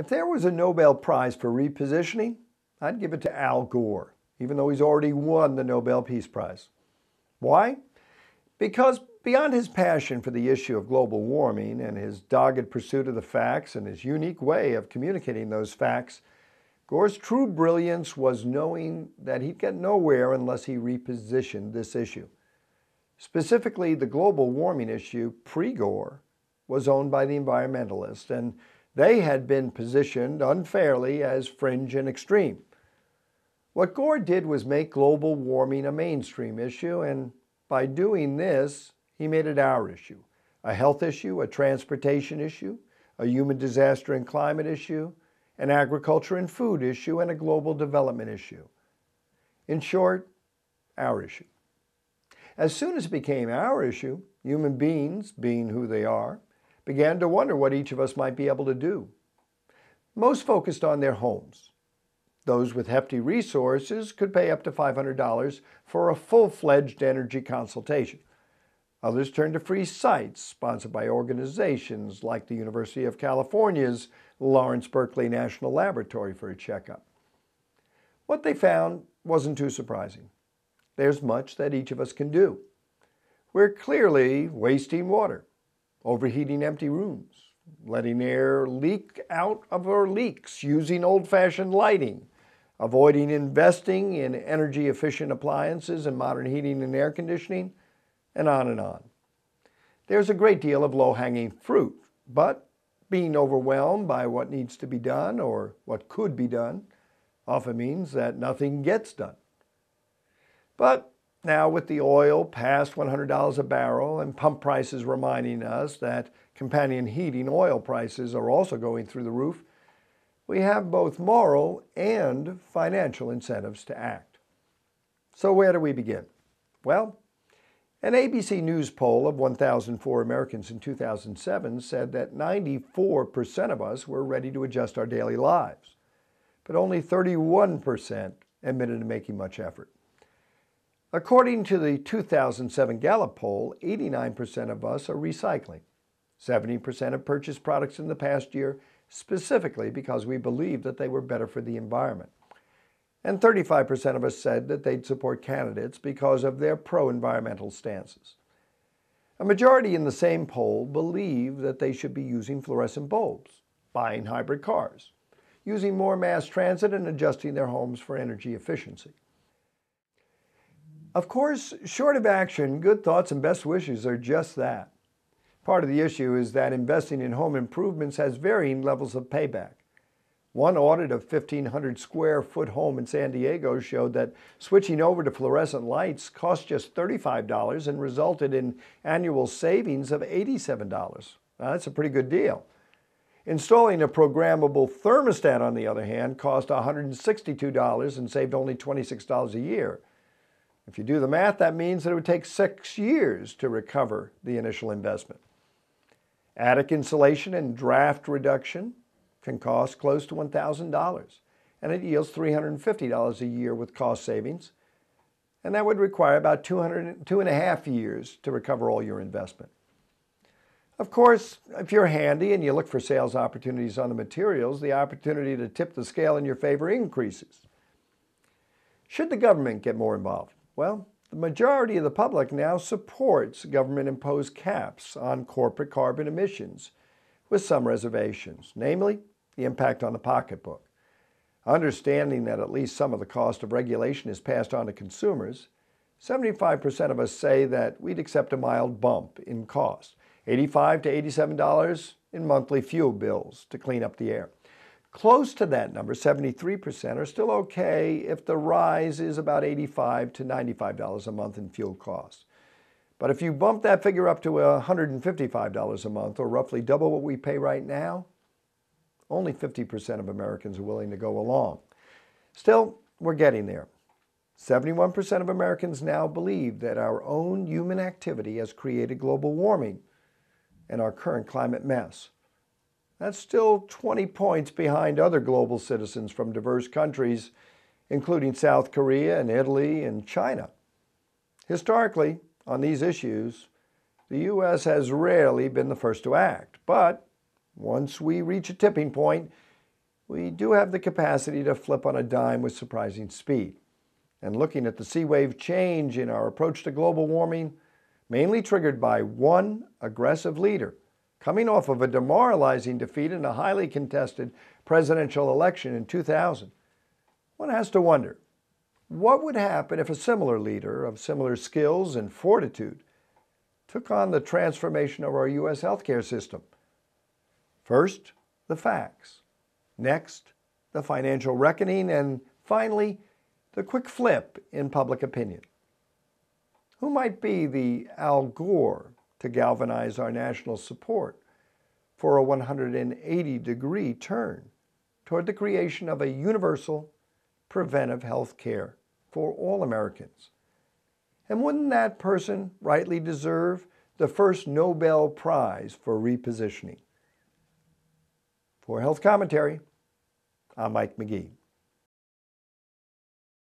If there was a Nobel Prize for repositioning, I'd give it to Al Gore, even though he's already won the Nobel Peace Prize. Why? Because beyond his passion for the issue of global warming and his dogged pursuit of the facts and his unique way of communicating those facts, Gore's true brilliance was knowing that he'd get nowhere unless he repositioned this issue. Specifically, the global warming issue pre-Gore was owned by the environmentalists, and they had been positioned unfairly as fringe and extreme. What Gore did was make global warming a mainstream issue, and by doing this, he made it our issue. A health issue, a transportation issue, a human disaster and climate issue, an agriculture and food issue, and a global development issue. In short, our issue. As soon as it became our issue, human beings, being who they are, began to wonder what each of us might be able to do. Most focused on their homes. Those with hefty resources could pay up to $500 for a full-fledged energy consultation. Others turned to free sites sponsored by organizations like the University of California's Lawrence Berkeley National Laboratory for a checkup. What they found wasn't too surprising. There's much that each of us can do. We're clearly wasting water, overheating empty rooms, letting air leak out of our leaks, using old-fashioned lighting, avoiding investing in energy-efficient appliances and modern heating and air conditioning, and on and on. There's a great deal of low-hanging fruit, but being overwhelmed by what needs to be done or what could be done often means that nothing gets done. But now with the oil past $100 a barrel and pump prices reminding us that companion heating oil prices are also going through the roof, we have both moral and financial incentives to act. So where do we begin? Well, an ABC News poll of 1,004 Americans in 2007 said that 94% of us were ready to adjust our daily lives, but only 31% admitted to making much effort. According to the 2007 Gallup poll, 89% of us are recycling. 70% have purchased products in the past year specifically because we believed that they were better for the environment. And 35% of us said that they'd support candidates because of their pro-environmental stances. A majority in the same poll believe that they should be using fluorescent bulbs, buying hybrid cars, using more mass transit, and adjusting their homes for energy efficiency. Of course, short of action, good thoughts and best wishes are just that. Part of the issue is that investing in home improvements has varying levels of payback. One audit of 1,500 square foot home in San Diego showed that switching over to fluorescent lights cost just $35 and resulted in annual savings of $87. Now, that's a pretty good deal. Installing a programmable thermostat, on the other hand, cost $162 and saved only $26 a year. If you do the math, that means that it would take 6 years to recover the initial investment. Attic insulation and draft reduction can cost close to $1,000, and it yields $350 a year with cost savings, and that would require about 2.5 years to recover all your investment. Of course, if you're handy and you look for sales opportunities on the materials, the opportunity to tip the scale in your favor increases. Should the government get more involved? Well, the majority of the public now supports government-imposed caps on corporate carbon emissions, with some reservations, namely the impact on the pocketbook. Understanding that at least some of the cost of regulation is passed on to consumers, 75% of us say that we'd accept a mild bump in cost, $85 to $87 in monthly fuel bills to clean up the air. Close to that number, 73%, are still okay if the rise is about $85 to $95 a month in fuel costs. But if you bump that figure up to $155 a month, or roughly double what we pay right now, only 50% of Americans are willing to go along. Still, we're getting there. 71% of Americans now believe that our own human activity has created global warming and our current climate mess. That's still 20 points behind other global citizens from diverse countries, including South Korea and Italy and China. Historically, on these issues, the U.S. has rarely been the first to act, but once we reach a tipping point, we do have the capacity to flip on a dime with surprising speed. And looking at the sea wave change in our approach to global warming, mainly triggered by one aggressive leader coming off of a demoralizing defeat in a highly contested presidential election in 2000, one has to wonder, what would happen if a similar leader of similar skills and fortitude took on the transformation of our U.S. healthcare system? First, the facts. Next, the financial reckoning. And finally, the quick flip in public opinion. Who might be the Al Gore to galvanize our national support for a 180-degree turn toward the creation of a universal preventive health care for all Americans? And wouldn't that person rightly deserve the first Nobel Prize for repositioning? For Health Commentary, I'm Mike McGee.